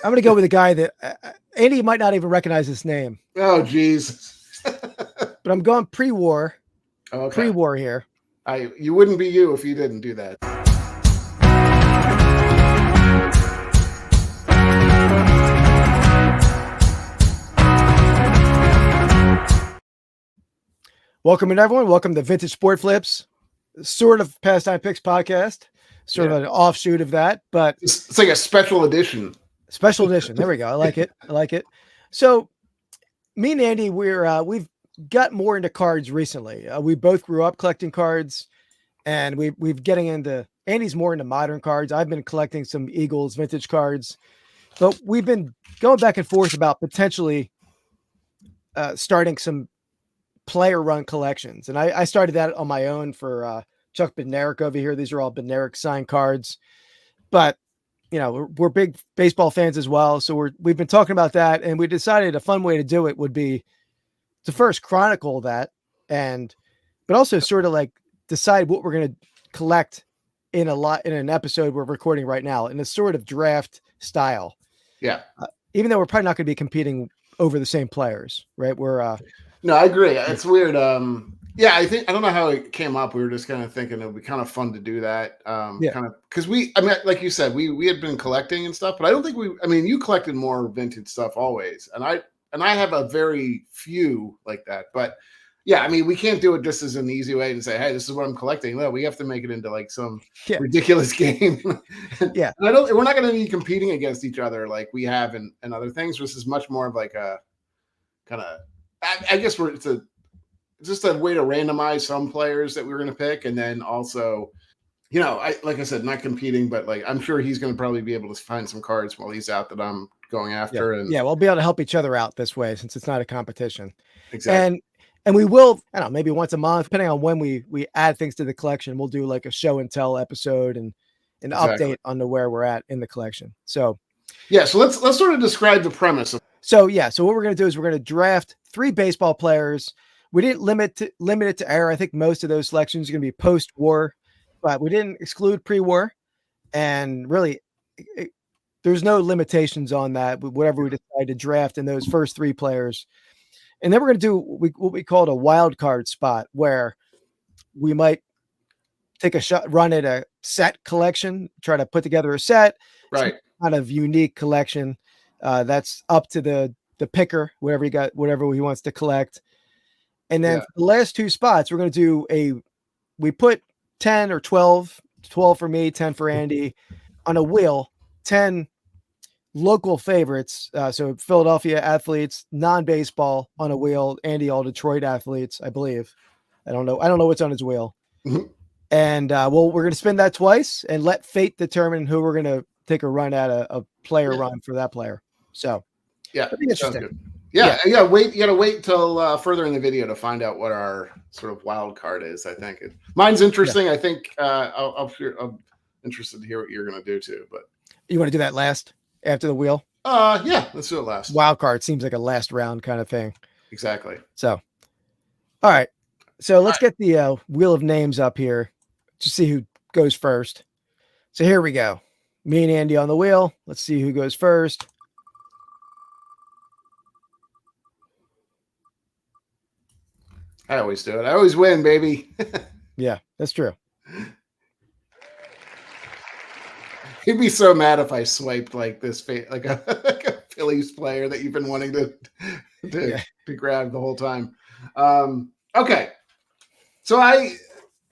I'm going to go with a guy that Andy might not even recognize his name. Oh, geez. But I'm going pre-war. Okay. Pre-war here. You wouldn't be you if you didn't do that. Welcome in, everyone. Welcome to Vintage Sport Flips, sort of Pastime Picks podcast, sort of an offshoot of that, but it's like a special edition. Special edition. There we go. I like it. I like it. So, me and Andy, we've got more into cards recently. We both grew up collecting cards, and we've getting into. Andy's more into modern cards. I've been collecting some Eagles vintage cards, but we've been going back and forth about potentially starting some player run collections. And I started that on my own for Chuck Bednarik over here. These are all Bednarik signed cards, but you know, we're big baseball fans as well. So we've been talking about that, and we decided a fun way to do it would be to first chronicle that, but also sort of like decide what we're going to collect in an episode we're recording right now in a sort of draft style. Yeah. Even though we're probably not going to be competing over the same players, right? No, I agree. It's weird. Yeah, I don't know how it came up. We were just kind of thinking it would be kind of fun to do that. Kind of because like you said, we had been collecting and stuff, but I don't think you collected more vintage stuff always. And I have a very few like that, but yeah, we can't do it just as an easy way and say, hey, this is what I'm collecting. No, we have to make it into like some ridiculous game. Yeah. And we're not going to be competing against each other like we have in other things. This is much more of like a kind of, I guess it's just a way to randomize some players that we're going to pick. And then also, like I said, not competing, but like, I'm sure he's going to probably be able to find some cards while he's out that I'm going after. Yeah. We'll be able to help each other out this way since it's not a competition. Exactly. And we will, I don't know, maybe once a month, depending on when we add things to the collection, we'll do like a show and tell episode and an update on where we're at in the collection. So, yeah. So let's sort of describe the premise. So what we're going to do is we're going to draft 3 baseball players. We didn't limit it to era. I think most of those selections are going to be post-war, but we didn't exclude pre-war. And really, there's no limitations on that. Whatever we decide to draft in those first 3 players. And then we're going to do what we call a wild card spot, where we might take a run at a set collection, try to put together a set, right? Kind of unique collection. That's up to the picker, whatever he wants to collect. And then for the last 2 spots, we're going to do we put 10 or 12 for me, 10 for Andy on a wheel, 10 local favorites. So Philadelphia athletes, non-baseball on a wheel, Andy, all Detroit athletes, I believe. I don't know what's on his wheel. Mm-hmm. And we're going to spin that twice and let fate determine who we're going to take a run at a player run for that player. So yeah, I think interesting. Good. Yeah. You got to wait till further in the video to find out what our sort of wild card is. I think mine's interesting. Yeah. I think I'm interested to hear what you're going to do too. But you want to do that last after the wheel? Yeah, let's do it last. Wild card seems like a last round kind of thing. Exactly. So, all right. So let's get the wheel of names up here to see who goes first. So here we go. Me and Andy on the wheel. Let's see who goes first. I always do it. I always win, baby. Yeah, that's true. He'd be so mad if I swiped like this, like a Phillies player that you've been wanting to grab the whole time. Okay. So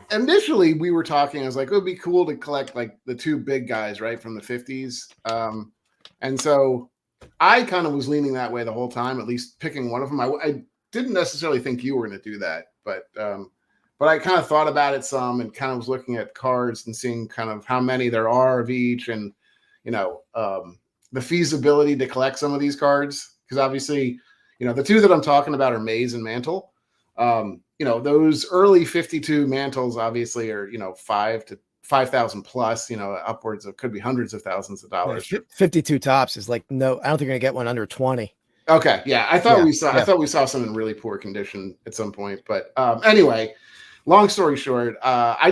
initially we were talking, I was like, it would be cool to collect like the 2 big guys, right, from the 50s. And so I kind of was leaning that way the whole time, at least picking one of them. I didn't necessarily think you were going to do that, but I kind of thought about it some and kind of was looking at cards and seeing kind of how many there are of each and, the feasibility to collect some of these cards. Because obviously, the 2 that I'm talking about are Mays and Mantle. Those early 52 Mantles obviously are, $5,000 plus, upwards of could be hundreds of thousands of dollars. 52 tops is like, no, I don't think you're going to get one under 20. Okay. Yeah. I thought we saw some in really poor condition at some point, but anyway, long story short, I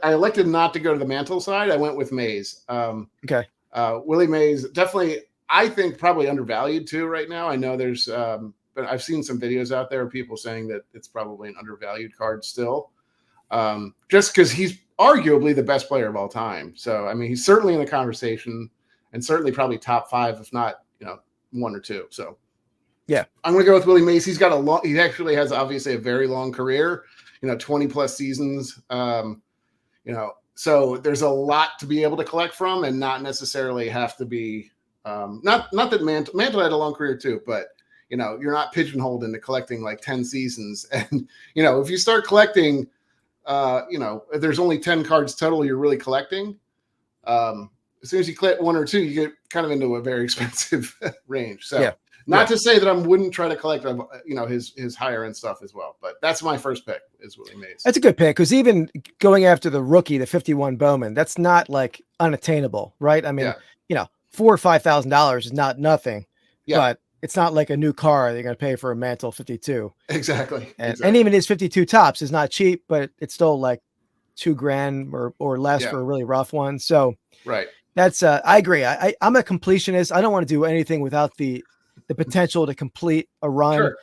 elected not to go to the Mantle side. I went with Mays. Okay. Willie Mays, definitely I think probably undervalued too right now. I know there's, but I've seen some videos out there of people saying that it's probably an undervalued card still, just because he's arguably the best player of all time. So I mean, he's certainly in the conversation, and certainly probably top 5, if not 1 or 2. So yeah, I'm going to go with Willie Mays. He's got a long. He actually has obviously a very long career. 20 plus seasons. So there's a lot to be able to collect from, and not necessarily have to be. Not that Mantle had a long career too, but you're not pigeonholed into collecting like 10 seasons. And if you start collecting, if there's only 10 cards total you're really collecting, as soon as you collect 1 or 2, you get kind of into a very expensive range. So not to say that I wouldn't try to collect his higher end stuff as well, but that's my first pick is Willie Mays. That's a good pick, because even going after the rookie, the 51 Bowman, that's not like unattainable, right? I mean, $4,000 or $5,000 is not nothing, but it's not like a new car they're going to pay for a Mantle 52. Exactly. And even his 52 tops is not cheap, but it's still like $2,000 or less for a really rough one. So that's I agree. I'm a completionist. I don't want to do anything without the potential to complete a run. Sure.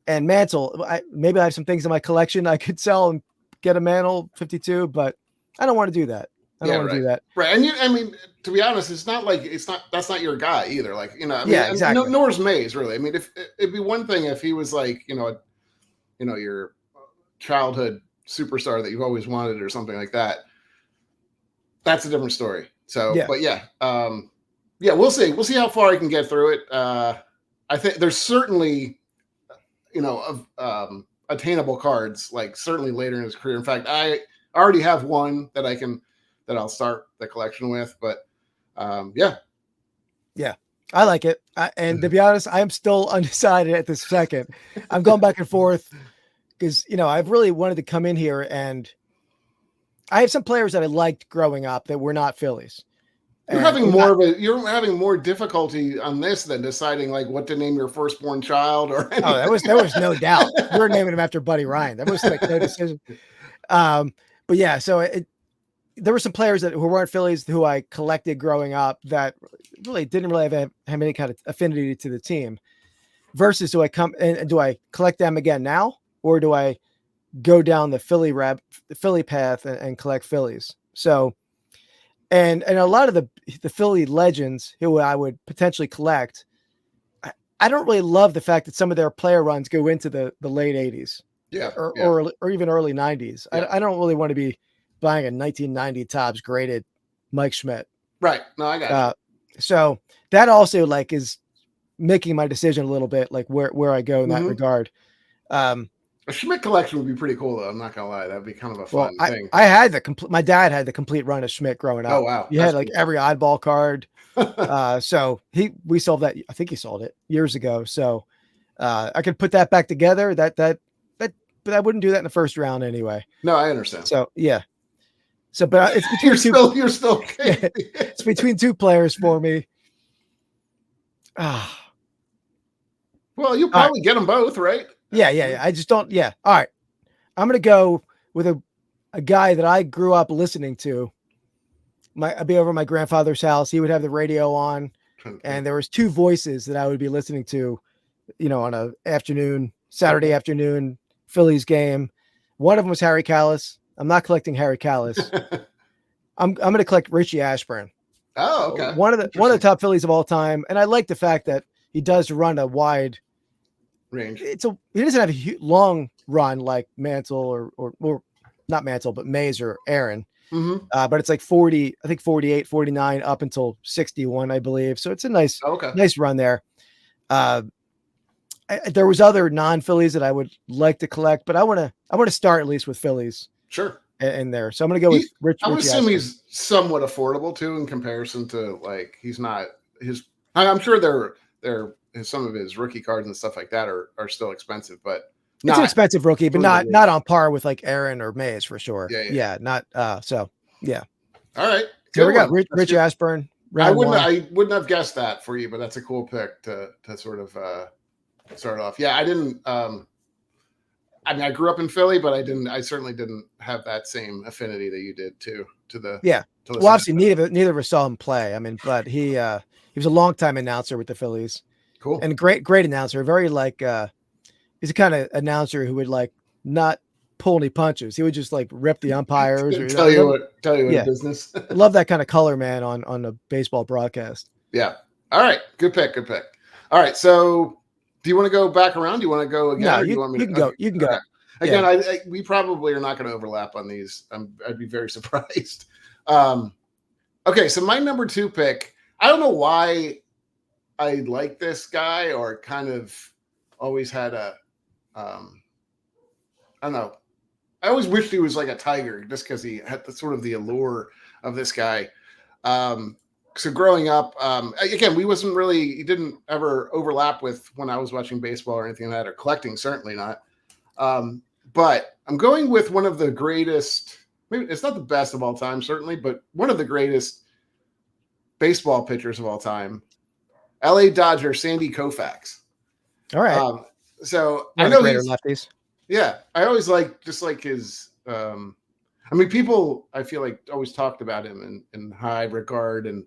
And Mantle, maybe I have some things in my collection I could sell and get a Mantle 52, but I don't want to do that. I don't want to do that. Right. And I mean, to be honest, that's not your guy either. Like, exactly. Nor is Mays really. I mean, if it'd be one thing if he was like, your childhood superstar that you've always wanted or something like that. That's a different story. So, but we'll see. We'll see how far I can get through it. I think there's certainly, attainable cards, like certainly later in his career. In fact, I already have one that I'll start the collection with, but I like it. And to be honest, I'm still undecided at this second. I'm going back and forth because, I've really wanted to come in here, and I have some players that I liked growing up that were not Phillies. You're having more difficulty on this than deciding like what to name your firstborn child or anything. Oh, there was no doubt. We were naming him after Buddy Ryan. That was like no decision. But yeah, so there were some players who weren't Phillies who I collected growing up that really didn't really have any kind of affinity to the team. Versus, do I come and do I collect them again now, or do I go down the Philly path and collect Phillies? So. And a lot of the Philly legends who I would potentially collect, I don't really love the fact that some of their player runs go into the late 80s, or even early 90s. Yeah. I don't really want to be buying a 1990 Topps graded Mike Schmidt. Right. No, I got you. So that also like is making my decision a little bit, like where I go in that regard. A Schmidt collection would be pretty cool, though. I'm not gonna lie; that'd be kind of a fun thing. I had my dad had the complete run of Schmidt growing up. Oh wow! He had like every oddball card. So we sold that. I think he sold it years ago. So I could put that back together. But I wouldn't do that in the first round anyway. No, I understand. So yeah. So, but it's between you're still okay. It's between 2 players for me. Well, you'll probably get them both, right? Yeah. I just don't. Yeah. All right. I'm going to go with a guy that I grew up listening to. I'd be over at my grandfather's house. He would have the radio on, and there was 2 voices that I would be listening to, on a Saturday afternoon, Phillies game. One of them was Harry Callis. I'm not collecting Harry Callis. I'm going to collect Richie Ashburn. Oh, okay. One of the top Phillies of all time. And I like the fact that he does run a wide range. He doesn't have a long run like Mantle or not Mantle, but Mays or Aaron. Mm-hmm. But it's like 40, I think 48, 49 up until 61, I believe. So it's a nice run there. There was other non-Phillies that I would like to collect, but I want to start at least with Phillies. Sure. In there. So I'm going to go with Rich. I would assume he's somewhat affordable too, in comparison to like, I'm sure some of his rookie cards and stuff like that are still expensive, but it's an expensive rookie, but not on par with like Aaron or Mays for sure. Yeah. Not so yeah. All right. Here we go. Rich Ashburn. I wouldn't have guessed that for you, but that's a cool pick to sort of start off. Yeah, I didn't I mean, I grew up in Philly, but I certainly didn't have that same affinity that you did to the Yeah. to Well, listen to obviously them. neither of us saw him play. I mean, but he was a longtime announcer with the Phillies Cool. and great announcer. Very like he's the kind of announcer who would like not pull any punches. He would just like rip the umpires or Tell you what a yeah. business. I love that kind of color man on a baseball broadcast. Yeah. All right. Good pick. Good pick. All right. So do you want to go back around? Do you want to go again, No, or do you want me you to? can Okay. go. You can Okay. go. Again, Yeah. we probably are not going to overlap on these. I'd be very surprised. Okay. So my number 2 pick, I don't know why I like this guy, or kind of always had a, I don't know. I always wished he was like a Tiger, just because he had the sort of the allure of this guy. So growing up, again, he didn't ever overlap with when I was watching baseball or anything like that, or collecting, certainly not. But I'm going with one of the greatest, maybe it's not the best of all time, certainly, but one of the greatest baseball pitchers of all time, LA Dodger, Sandy Koufax. All right. So One I of the know greater lefties. yeah, I always like his, I mean, people I feel like always talked about him in high regard and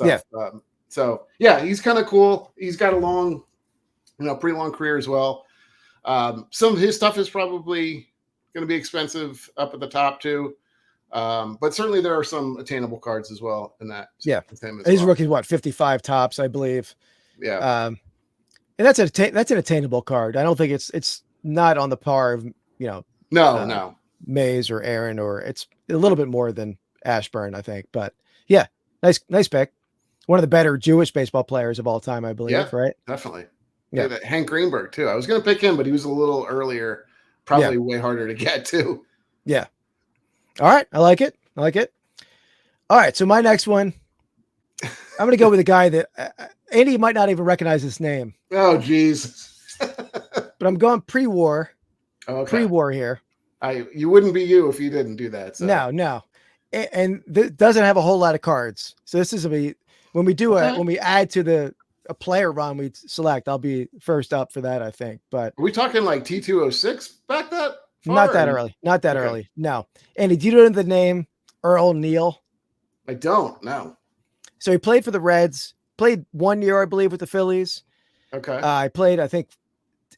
Yeah. stuff. So yeah, he's kind of cool. He's got a long, pretty long career as well. Some of his stuff is probably going to be expensive up at the top too. But certainly there are some attainable cards as well in that. Yeah. With him as His well. rookie's what, 55 tops, I believe. Yeah. And that's an attainable card. I don't think it's not on the par of, No. Mays or Aaron, or it's a little bit more than Ashburn, I think. But yeah, nice pick. One of the better Jewish baseball players of all time, I believe, Yeah, right? definitely. Yeah. Hank Greenberg too. I was going to pick him, but he was a little earlier, probably way harder to get to. Yeah. All right. I like it. All right. So my next one, I'm going to go with a guy that Andy might not even recognize his name. Oh, geez. But I'm going pre-war. Okay. Pre-war here. You wouldn't be you if you didn't do that. So. No. And doesn't have a whole lot of cards. So this is when we add to a player run we select, I'll be first up for that, I think. But are we talking like T206 back that far? Not that early. No. Andy, do you know the name Earl Neal? I don't. No. So he played for the Reds. Played 1 year, I believe, with the Phillies. Okay. I played, I think,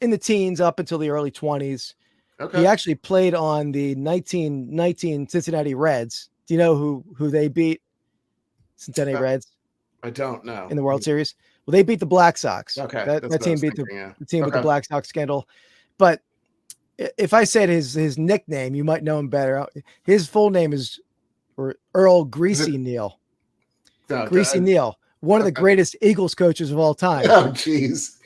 in the teens up until the early 20s. Okay. He actually played on the 1919 Cincinnati Reds. Do you know who they beat? Cincinnati Reds? I don't know. In the World Series? Well, they beat the Black Sox. Okay. That team beat the team with the Okay. Black Sox scandal. But if I said his nickname, you might know him better. His full name is Earl Greasy Neal. Greasy Neal, one of the greatest Eagles coaches of all time. Oh, jeez.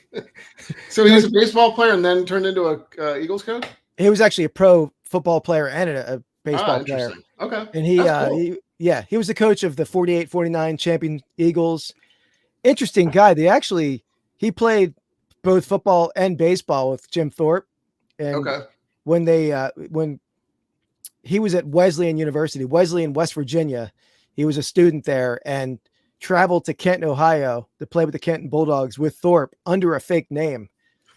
So he was a baseball player and then turned into a Eagles coach? He was actually a pro football player and a baseball player. Okay. And he was the coach of the 48-49 champion Eagles. Interesting guy. He played both football and baseball with Jim Thorpe. And when he was at Wesleyan University, West Virginia, he was a student there and traveled to Kenton, Ohio to play with the Kenton Bulldogs with Thorpe under a fake name.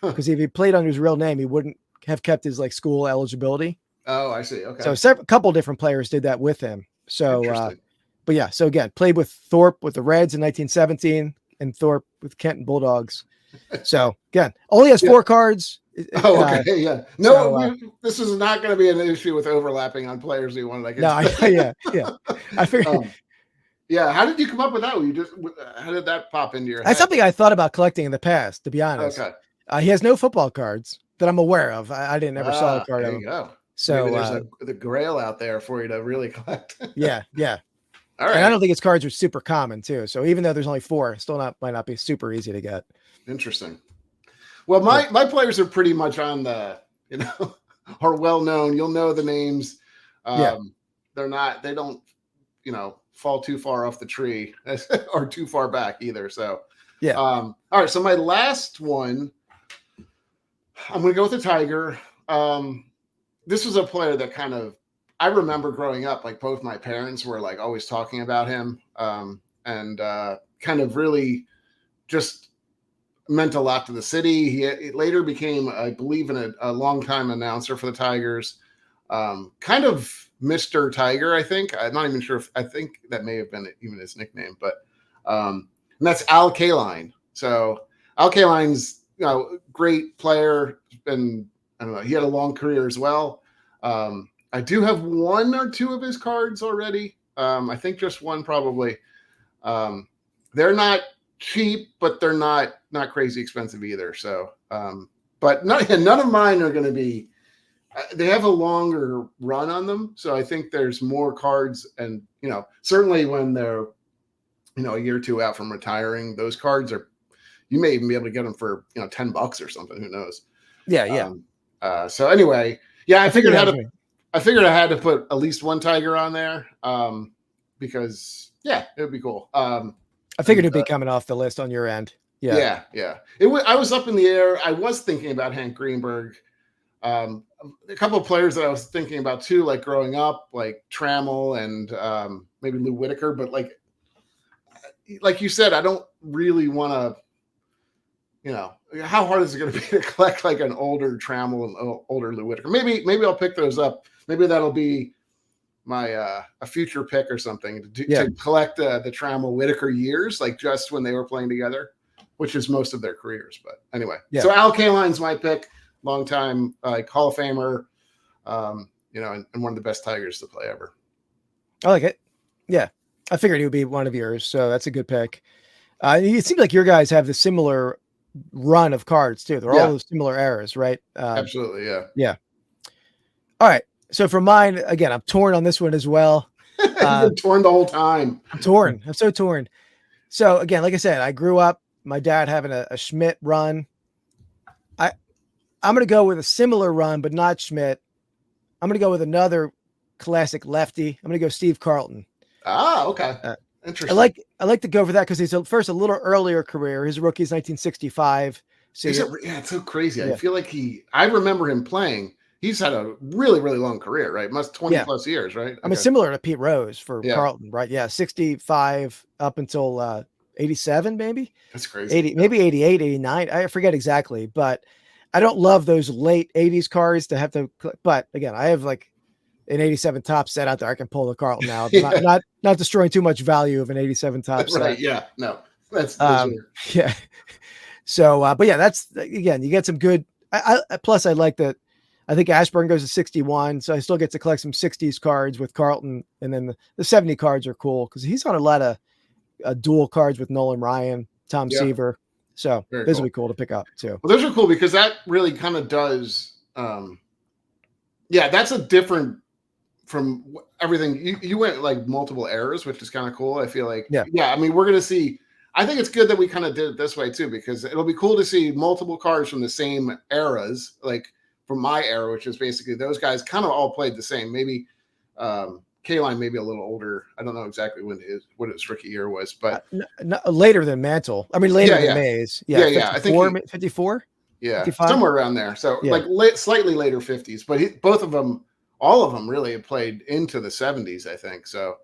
Because if he played under his real name, he wouldn't have kept his school eligibility. Oh, I see. Okay. So a couple different players did that with him. So, but yeah, so again, played with Thorpe with the Reds in 1917 and Thorpe with Kenton Bulldogs. So again, only has 4 cards. Oh, okay. Yeah. No, this is not going to be an issue with overlapping on players you wanted. Yeah. I figured. Yeah. How did you come up with that? How did that pop into your head? That's something I thought about collecting in the past, to be honest. Okay. He has no football cards that I'm aware of. I didn't ever saw a card of him. There you go. So maybe there's the grail out there for you to really collect. Yeah. All right. And I don't think his cards are super common too. So even though there's only 4, might not be super easy to get. Interesting. Well, my players are pretty much on the, are well known. You'll know the names. They don't, fall too far off the tree or too far back either. So, all right. So my last one, I'm going to go with the Tiger. This was a player that I remember growing up, both my parents were always talking about him, and kind of really just meant a lot to the city. He later became, I believe, a longtime announcer for the Tigers. Kind of Mr. Tiger, I think. I'm not even sure I think that may have been even his nickname, but and that's Al Kaline. So Al Kaline's, great player, and I don't know, he had a long career as well. I do have one or two of his cards already. I think just one probably. They're not cheap, but they're not crazy expensive either. So, but none of mine are going to be. They have a longer run on them, so I think there's more cards, and certainly when they're a year or two out from retiring, those cards are. You may even be able to get them for $10 or something. Who knows? Yeah. So anyway, yeah, I figured I had to put at least one Tiger on there, because it would be cool. I figured it'd be coming off the list on your end. Yeah. I was up in the air. I was thinking about Hank Greenberg. A couple of players that I was thinking about too, like growing up, like Trammell and maybe Lou Whitaker. But like you said, I don't really want to. How hard is it going to be to collect like an older Trammell and older Lou Whitaker? Maybe I'll pick those up. Maybe that'll be my a future pick or something to collect the Trammell Whitaker years, like just when they were playing together, which is most of their careers. But anyway, so Al Kaline's my pick, longtime Hall of Famer, and one of the best Tigers to play ever. I like it. Yeah, I figured he would be one of yours, so that's a good pick. It seems like your guys have the similar run of cards too. They're all similar eras, right? Absolutely, yeah. All right. So for mine, again, I'm torn on this one as well. You've been torn the whole time. I'm torn. I'm so torn. So again, like I said, I grew up, my dad having a Schmidt run. I'm going to go with a similar run, but not Schmidt. I'm going to go with another classic lefty. I'm going to go Steve Carlton. Ah, okay. Interesting. I like to go for that because he's first a little earlier career. His rookie is 1965. So it's so crazy. I feel like I remember him playing. He's had a really, really long career, right? 20 plus years, right? Okay. I mean, similar to Pete Rose for Carlton, right? Yeah, 65 up until 87, maybe. That's crazy. 80, maybe 88, 89. I forget exactly, but I don't love those late 80s cards to have to. But again, I have like an 87 top set out there. I can pull the Carlton now. Not destroying too much value of an 87 top set. Right. Yeah. No. That's yeah. So, but yeah, that's again, you get some good. Plus, I like that. I think Ashburn goes to 61, so I still get to collect some 60s cards with Carlton, and then the 70 cards are cool because he's on a lot of dual cards with Nolan Ryan, Tom Seaver. So those will be cool to pick up too. Well, those are cool because that really kind of does. That's a different from everything. You went like multiple eras, which is kind of cool. I feel like, I mean, we're going to see. I think it's good that we kind of did it this way too, because it'll be cool to see multiple cards from the same eras, like from my era, which is basically those guys kind of all played the same. Maybe Kaline maybe a little older. I don't know exactly what his rookie year was, but later than Mantle. I mean, later than Mays. Yeah. I think 54. Yeah, 55? Somewhere around there. So slightly later 50s, but both of them, all of them really have played into the 70s, I think. So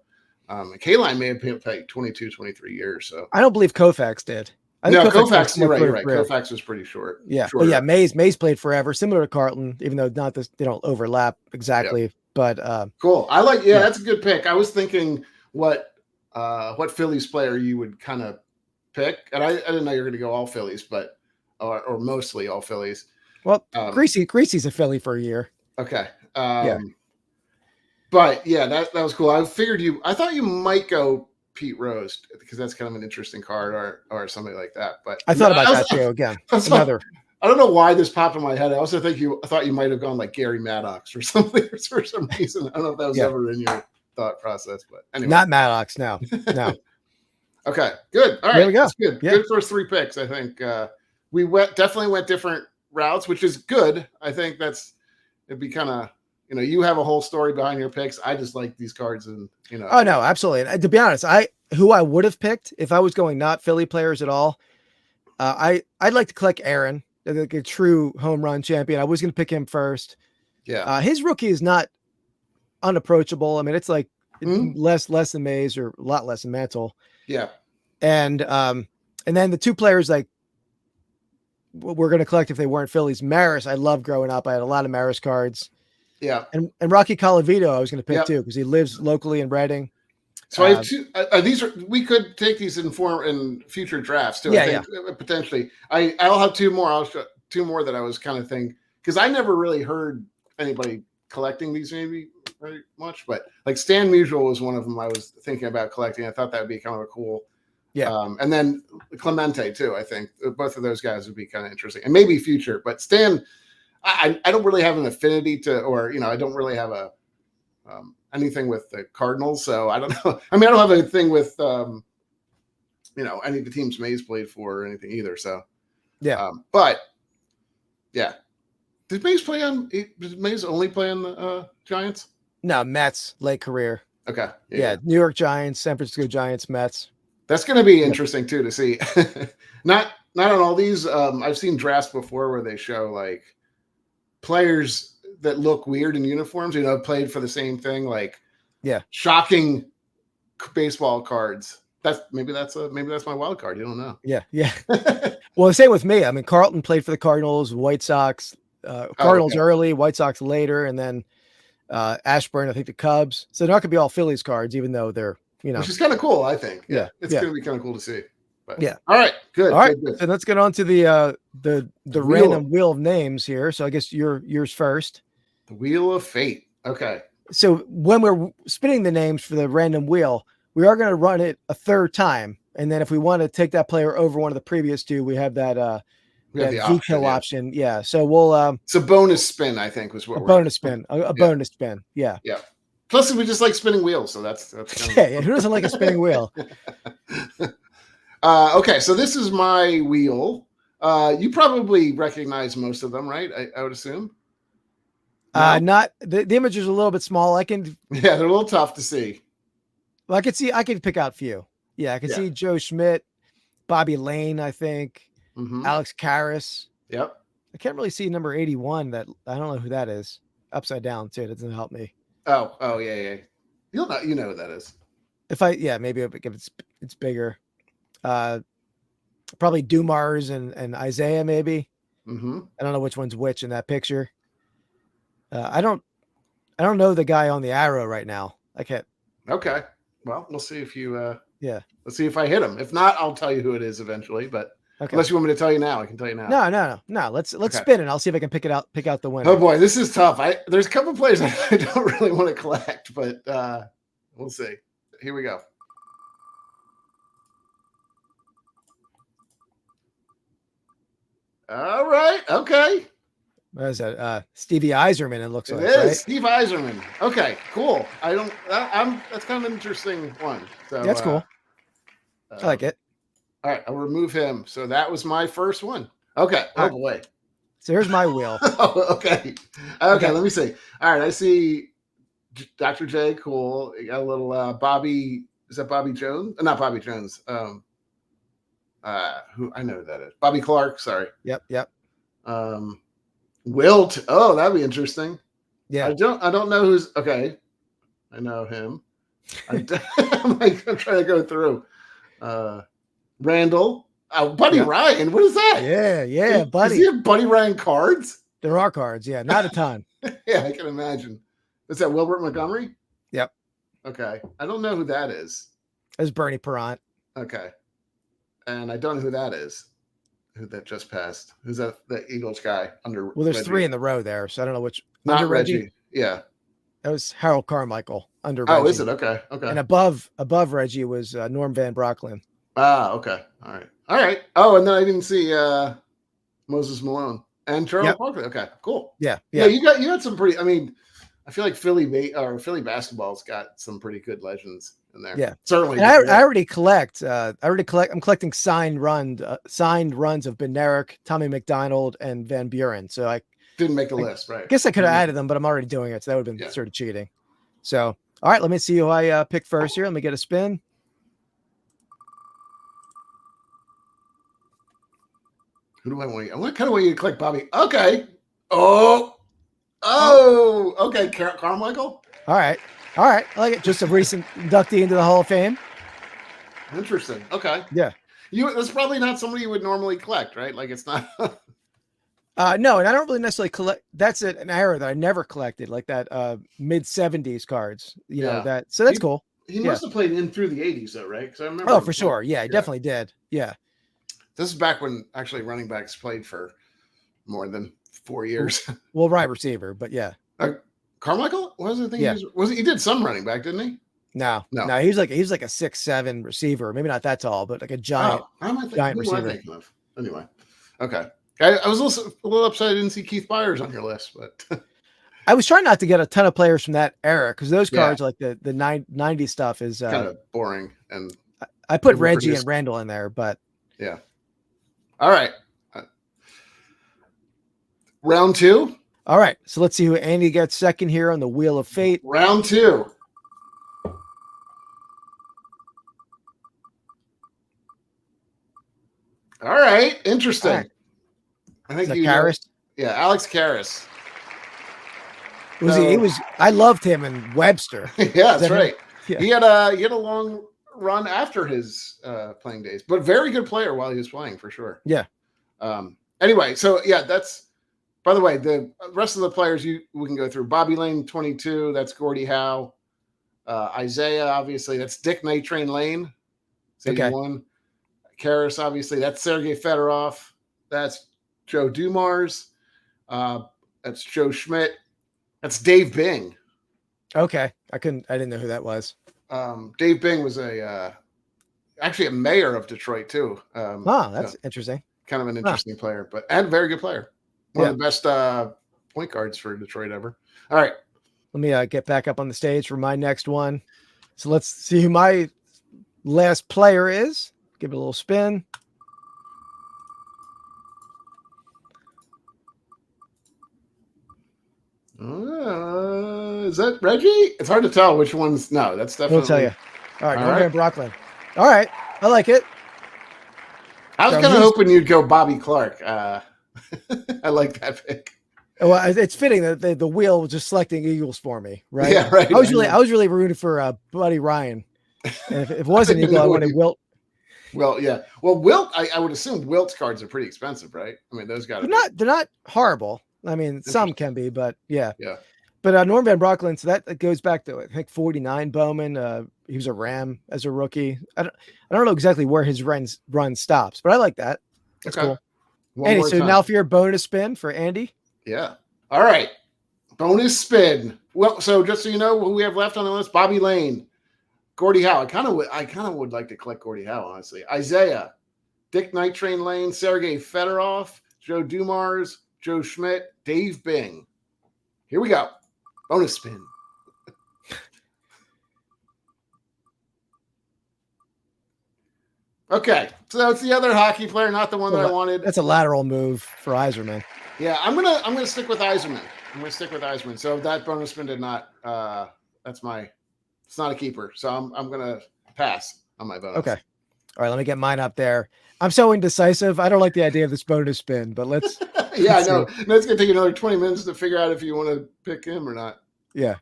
Kaline may have played 22, 23 years. So I don't believe Koufax did. Koufax, you're right. Koufax was pretty short. Yeah. But yeah, Mays played forever, similar to Carlton, even though they don't overlap exactly. Yep. But cool. I like that's a good pick. I was thinking what Phillies player you would kind of pick. And I didn't know you were gonna go all Phillies, but or mostly all Phillies. Well, Greasy's a Philly for a year. Okay. But yeah, that was cool. I thought you might go Pete Rose because that's kind of an interesting card or something like that. But I thought about that too. Again, I don't know why this popped in my head. I also thought you might have gone like Gary Maddox or something for some reason. I don't know if that was ever in your thought process, but anyway. Not Maddox, no. Okay, good. All right, there we go. That's good. Yeah. Good first 3 picks. I think we definitely went different routes, which is good. I think it'd be kind of. You have a whole story behind your picks. I just like these cards and, Oh, no, absolutely. And to be honest, who I would have picked if I was going not Philly players at all, I'd like to collect Aaron, like a true home run champion. I was going to pick him first. Yeah. His rookie is not unapproachable. I mean, it's like less than Mays or a lot less than Mantle. Yeah. And then the 2 players like we're going to collect if they weren't Phillies. Maris, I loved growing up. I had a lot of Maris cards. Yeah. And Rocky Colavito, I was going to pick Yep. too, because he lives locally in Reading. So I have two. These are, we could take these in future drafts too. I think potentially. I'll have two more. I'll show two more that I was kind of thinking, because I never really heard anybody collecting these maybe very much, but like Stan Musial was one of them I was thinking about collecting. I thought that would be kind of a cool. Yeah. And then Clemente too. I think both of those guys would be kind of interesting, and maybe future. But Stan, I don't really have an affinity to, or I don't really have a anything with the Cardinals, so I don't know. I mean, I don't have a thing with any of the teams Mays played for or anything either. So yeah, but yeah, did Mays only play on the Giants? No, Mets late career. Okay, yeah, New York Giants, San Francisco Giants, Mets. That's going to be interesting too to see. Not on all these. I've seen drafts before where they show like players that look weird in uniforms, played for the same thing, like shocking baseball cards. That's my wild card. You don't know. Yeah. Well, the same with me. I mean, Carlton played for the Cardinals, White Sox, Cardinals early, White Sox later, and then Ashburn, I think the Cubs. So they're not gonna be all Phillies cards, even though they're which is kind of cool. I think. Yeah, it's gonna be kind of cool to see. But, yeah. All right. Good. All right. Good. So let's get on to the random wheel of names here. So I guess yours first. The Wheel of Fate. Okay. So when we're spinning the names for the random wheel, we are going to run it a third time. And then if we want to take that player over one of the previous two, we have that veto option. Yeah. So we'll it's a bonus spin, I think, was what a bonus spin. A bonus spin. Yeah. Yeah. Plus we just like spinning wheels, so that's kind of... who doesn't like a spinning wheel? Okay, so this is my wheel. You probably recognize most of them, right? I would assume. No? Not the image is a little bit small. I can. Yeah, they're a little tough to see. Well, I can pick out a few. Yeah, I can see Joe Schmidt, Bobby Lane, I think, Alex Karras. Yep. I can't really see number 81. That I don't know who that is. Upside down too. It doesn't help me. Oh yeah. You know who that is. Maybe if it's bigger. Probably Dumars and Isaiah maybe. Mm-hmm. I don't know which one's which in that picture. I don't know the guy on the arrow right now. I can't. Okay. Well, we'll see if you. Let's see if I hit him. If not, I'll tell you who it is eventually. But unless you want me to tell you now, I can tell you now. No. Let's spin it. I'll see if I can pick out the winner. Oh boy, this is tough. There's a couple players I don't really want to collect, but we'll see. Here we go. All right. Okay. What is that? Stevie Yzerman, it looks like. It is right? Steve Yzerman. Okay, cool. That's kind of an interesting one. So that's cool. I like it. All right, I'll remove him. So that was my first one. Okay. Oh boy. So here's my wheel. Okay. Let me see. All right, I see Dr. J. Cool. You got a little Bobby. Is that Bobby Jones? Not Bobby Jones. Who I know who that is. Bobby Clark. Sorry. Yep. Wilt. Oh, that'd be interesting. Yeah. I don't know who's okay. I know him. I'm trying to go through. Randall. Buddy Ryan. What is that? Yeah, Buddy. Does he have Buddy Ryan cards? There are cards, yeah. Not a ton. Yeah, I can imagine. Is that Wilbert Montgomery? Yep. Okay. I don't know who that is. It's Bernie Perrant. Okay. And I don't know who that is. Who that just passed? Who's that? The Eagles guy under? Well, there's Reggie. 3 in the row there, so I don't know which. Not under Reggie. Yeah. That was Harold Carmichael under. Oh, Reggie. is it? Okay. And above Reggie was Norm Van Brocklin. Ah, okay. All right. Oh, and then I didn't see Moses Malone and Charles Barkley. Okay, cool. Yeah. You got some pretty. I mean, I feel like Philly basketball's got some pretty good legends in there. Yeah, certainly. And I already collect. I'm collecting signed runs of Benerick, Tommy McDonald, and Van Buren. So I didn't make the list, right? I guess I could have added them, but I'm already doing it, so that would have been sort of cheating. So, all right, let me see who I pick first here. Let me get a spin. Who do I want? I kind of want you to click Bobby. Okay. Okay. Carmichael. All right. I like it. Just a recent inductee into the Hall of Fame. Interesting. Okay. Yeah. That's probably not somebody you would normally collect, right? Like it's not. No, and I don't really necessarily collect. That's an era that I never collected, like that mid '70s cards. Yeah, that. So that's cool. he Yeah. must have played in through the '80s though, right? Because I remember Oh, him for playing. sure. Yeah, he Yeah, definitely did. Yeah. this is back when actually running backs played for more than 4 years. Well, right receiver, but yeah. Carmichael wasn't. I think Yeah. he did some running back, didn't he? No, No. no, he's like a 6'7" receiver. Maybe not that tall, but like a giant, Oh, I might think, giant who am I receiver. thinking of? Anyway, okay. I was a little upset I didn't see Keith Byers on your list, but I was trying not to get a ton of players from that era because those yeah, cards, like the 90 stuff, is kind of boring and I put they Reggie reproduce. and Randall in there, but Yeah. All right. Round two. all right. So let's see who Andy gets second here on the Wheel of Fate. Round two. All right. Interesting. All right. I think Is that you know. Karras? Yeah, Alex Karras. Was So- he was I loved him in Webster. Yeah, Is that's that him? right. Yeah. He had a long run after his playing days, but very good player while he was playing for sure. Yeah. Anyway, so yeah, that's. By the way, the rest of the players we can go through. Bobby Lane, 22. That's Gordie Howe. Isaiah, obviously, that's Dick Night Train Lane. It's 81. Karras, obviously, that's Sergei Fedorov. That's Joe Dumars. That's Joe Schmidt. That's Dave Bing. Okay. I didn't know who that was. Dave Bing was actually a mayor of Detroit too. That's interesting. Kind of an interesting player, and a very good player. One of the best point guards for Detroit ever. All right. Let me get back up on the stage for my next one. So let's see who my last player is. Give it a little spin. Is that Reggie? It's hard to tell which one's. No, that's definitely. We'll tell you. All right, All Norman right. Brooklyn. All right, I like it. I was So kind of who's- hoping you'd go Bobby Clark. I like that pick. Well, it's fitting that the wheel was just selecting Eagles for me, right? Yeah, right. I was really rooting for Buddy Ryan, and if it wasn't I Eagle, I know wanted you- Wilt. Well, yeah. Well, Wilt, I would assume Wilt's cards are pretty expensive, right? I mean, those got to They're not horrible. I mean, some can be, but yeah. Yeah. But Norm Van Brocklin, so that goes back to I think 49 Bowman. He was a Ram as a rookie. I don't know exactly where his run stops, but I like that. That's cool. Andy, so now for your bonus spin for Andy. Yeah. All right. Bonus spin. Well, so just so you know who we have left on the list, Bobby Lane, Gordie Howe. I kind of would like to collect Gordie Howe, honestly. Isaiah, Dick Night Train Lane, Sergei Fedorov, Joe Dumars, Joe Schmidt, Dave Bing. Here we go. Bonus spin. Okay, so it's the other hockey player, not the one that I wanted. That's a lateral move for Iserman. Yeah, I'm gonna stick with Iserman. So that bonus spin did not. It's not a keeper. So I'm gonna pass on my bonus. Okay. All right, let me get mine up there. I'm so indecisive. I don't like the idea of this bonus spin, but let's. Yeah, I know. No, it's gonna take another 20 minutes to figure out if you want to pick him or not. Yeah.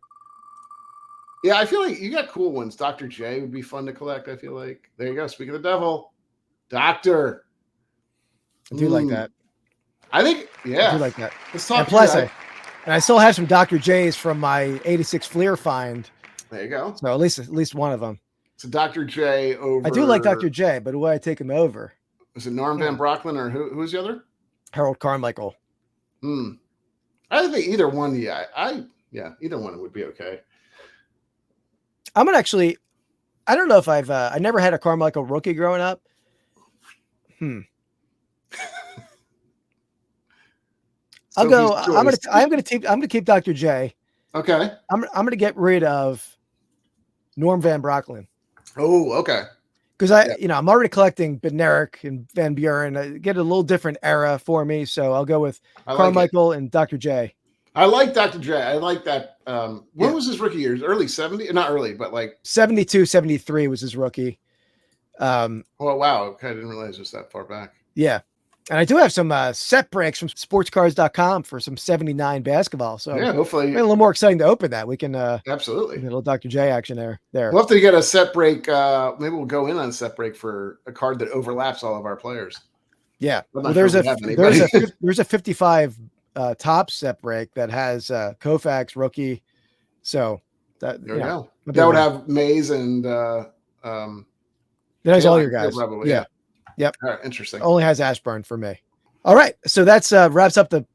Yeah, I feel like you got cool ones. Dr. J would be fun to collect. I feel like. There you go. Speak of the devil, Doctor. I do like that. I think, yeah. I do like that. Let's talk. And plus, I still have some Dr. J's from my 86 Fleer find. There you go. So at least one of them. So Dr. J over. I do like Dr. J, but who would I take him over? Was it Norm Van Brocklin or who's the other? Harold Carmichael. I think either one. Yeah, either one would be okay. I'm gonna actually. I don't know if I never had a Carmichael rookie growing up. I'm gonna keep Dr. J. Okay. I'm gonna get rid of Norm Van Brocklin. Oh, okay. Because I'm already collecting Bednarik and Van Buren. Get a little different era for me, so I'll go with Carmichael and Dr. J. I like Dr. J. I like that. When was his rookie years? Early 70s? Not early, but like 72, 73 was his rookie. Oh, wow. Okay, I didn't realize it was that far back. Yeah. And I do have some set breaks from sportscards.com for some 79 basketball. So yeah, hopefully a little more exciting to open that. We can absolutely a little Dr. J action there. We'll have to get a set break. Maybe we'll go in on set break for a card that overlaps all of our players. Yeah. I'm Well, not sure we have anybody. there's a 55 top set break that has Koufax rookie. So that, There we go. might be That would one. have Mays and um, That has all your Kaline too, guys. probably. Yeah. Yeah. Yep. All right. Interesting. Only has Ashburn for me. All right. So that's wraps up the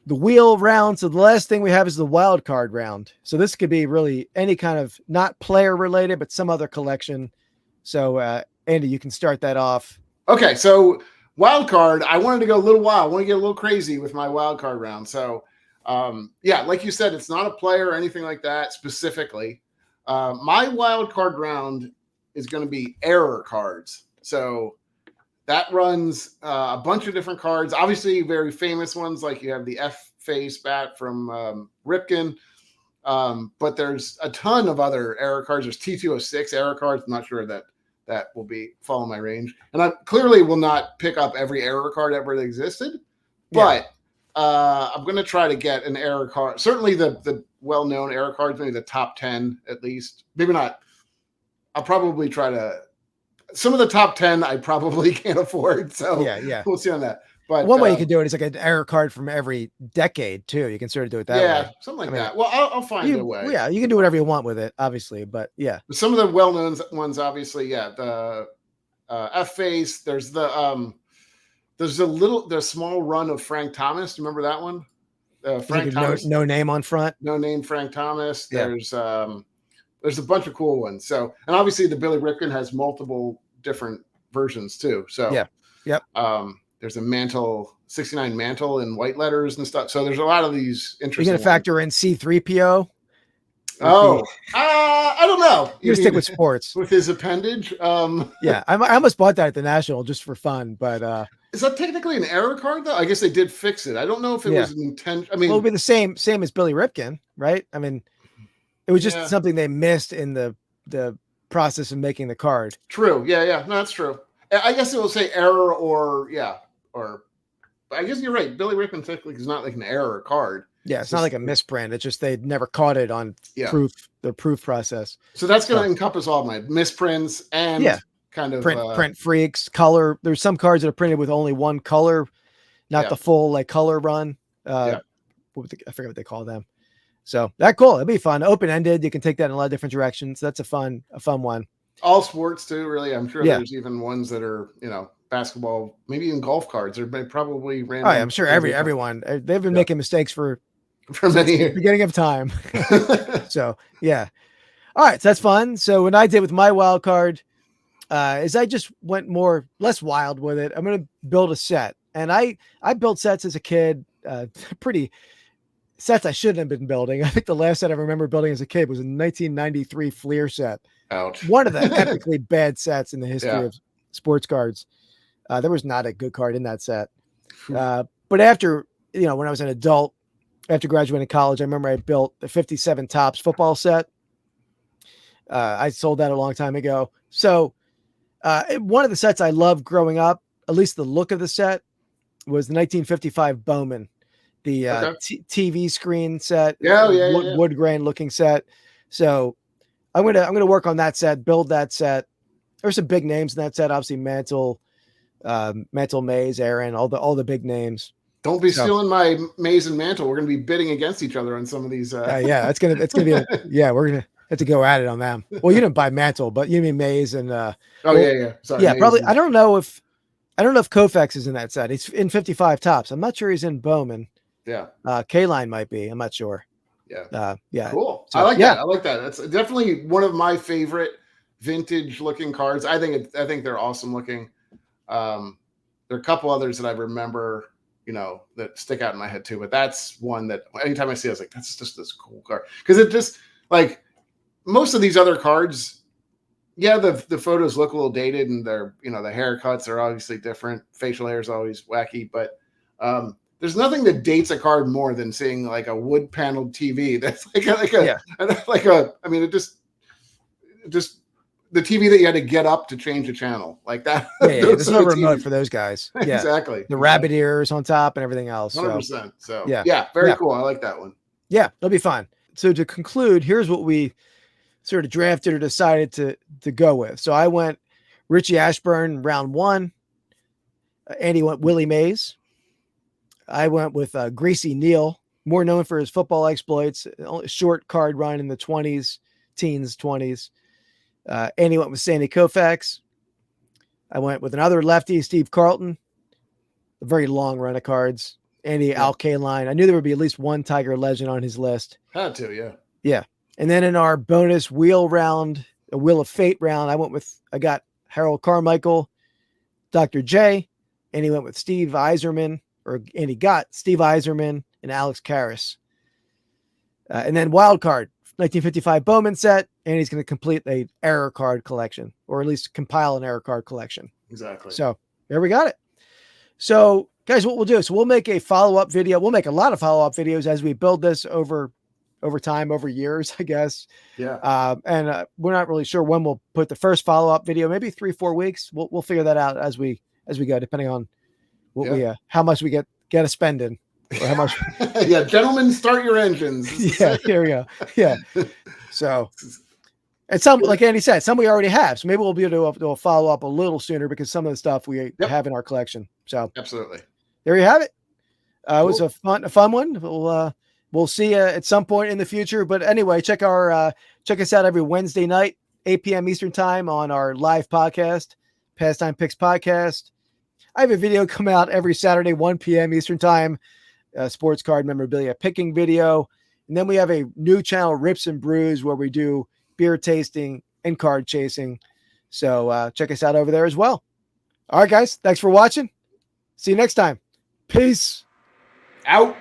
wheel round. So the last thing we have is the wild card round. So this could be really any kind of not player related, but some other collection. So Andy, you can start that off. Okay. So wild card, I wanted to go a little wild. I want to get a little crazy with my wild card round. So yeah, like you said, it's not a player or anything like that specifically. My wild card round is going to be error cards. So that runs a bunch of different cards. Obviously, very famous ones like you have the F face bat from Ripken. But there's a ton of other error cards. There's T206 error cards. I'm not sure that will be fall in my range. And I clearly will not pick up every error card ever that existed. But I'm going to try to get an error card. Certainly the well-known error cards, maybe the top 10 at least. Maybe not. I'll probably try to. Some of the top 10 I probably can't afford. So we'll see on that. But one way you could do it is like an error card from every decade too. You can sort of do it that way. Something like that. Well, I'll find a way. Yeah, you can do whatever you want with it, obviously. But yeah, some of the well-known ones, obviously, the F face. There's the small run of Frank Thomas. Do you remember that one? Frank Thomas, no name on front. No name Frank Thomas. There's a bunch of cool ones. So, and obviously the Billy Ripken has multiple different versions too. So there's a mantle, 69 mantle in white letters and stuff. So there's a lot of these interesting. You're going to factor in C3PO? I don't know. You stick with sports with his appendage. Yeah, I almost bought that at the National just for fun, but is that technically an error card though? I guess they did fix it. I don't know if it was an intent. I mean, it'll be the same as Billy Ripken, right? I mean, it was just something they missed in the process of making the card. True. Yeah. No, that's true. I guess it will say error or I guess you're right. Billy Ripken technically is not like an error card. Yeah, it's not like a misprint. It's just they never caught it on the proof process. So that's going to encompass all my misprints and kind of print freaks, color. There's some cards that are printed with only one color, not the full like color run. I forget what they call them. So that's cool. It'd be fun. Open ended. You can take that in a lot of different directions. That's a fun one. All sports too, really. I'm sure there's even ones that are, basketball, maybe even golf cards. They're probably random. Oh, yeah, I'm sure everyone they've been making mistakes for many years. Beginning of time. So yeah. All right. So that's fun. So what I did with my wild card is I just went less wild with it. I'm going to build a set, and I built sets as a kid, pretty sets I shouldn't have been building. I think the last set I remember building as a kid was a 1993 Fleer set. Ouch. One of the epically bad sets in the history of sports cards. There was not a good card in that set. But after, when I was an adult, after graduating college, I remember I built the 57 Topps football set. I sold that a long time ago. So one of the sets I loved growing up, at least the look of the set, was the 1955 Bowman, the TV screen set, wood grain looking set. So I'm gonna work on that set, build that set. There's some big names in that set, obviously Mantle, Mays, Aaron, all the big names. Don't be stealing my Mays and Mantle. We're going to be bidding against each other on some of these. It's gonna be we're gonna have to go at it on them. Well, you didn't buy Mantle, but you mean Mays and Sorry, probably. I don't know if Koufax is in that set. He's in 55 Topps. I'm not sure he's in Bowman. Yeah. Kaline might be. I'm not sure. Yeah. Cool. So, I like that. I like that. That's definitely one of my favorite vintage looking cards. I think they're awesome looking. There are a couple others that I remember, that stick out in my head too. But that's one that anytime I see it, I was like, that's just this cool card. Because it just like most of these other cards, the photos look a little dated and they're, the haircuts are obviously different. Facial hair is always wacky, but there's nothing that dates a card more than seeing like a wood paneled TV. That's just the TV that you had to get up to change the channel like that. There's no remote for those guys. Yeah, exactly. The rabbit ears on top and everything else. 100%. So very cool. I like that one. Yeah, it'll be fun. So to conclude, here's what we sort of drafted or decided to go with. So I went Richie Ashburn round 1. Andy went Willie Mays. I went with Greasy Neal, more known for his football exploits, short card run in the 20s, teens, 20s. Andy went with Sandy Koufax. I went with another lefty, Steve Carlton, a very long run of cards. Andy Al Kaline. I knew there would be at least one Tiger legend on his list. Had to, yeah. Yeah. And then in our bonus wheel round, a Wheel of Fate round, I got Harold Carmichael, Dr. J, and he went with Steve Eiserman, and he got Steve Eiserman and Alex Karras. And then wild card, 1955 Bowman set, and he's going to complete a error card collection, or at least compile an error card collection. Exactly. So there we got it. So guys, what we'll do is we'll make a follow-up video. We'll make a lot of follow-up videos as we build this over time, over years, I guess. Yeah. And we're not really sure when we'll put the first follow-up video, maybe 3-4 weeks. We'll figure that out as we go, depending on what we how much we get to spend in, or how much. Yeah, gentlemen, start your engines. Yeah, here we go. Yeah. So, and some, like Andy said, some we already have. So maybe we'll be able to do a follow up a little sooner because some of the stuff we have in our collection. So absolutely, there you have it. It was a fun one. We'll see you at some point in the future. But anyway, check us out every Wednesday night, 8 p.m. Eastern time on our live podcast, Pastime Picks Podcast. I have a video come out every Saturday, 1 p.m. Eastern time, sports card memorabilia picking video. And then we have a new channel, Rips and Brews, where we do beer tasting and card chasing. So check us out over there as well. All right, guys. Thanks for watching. See you next time. Peace. Out.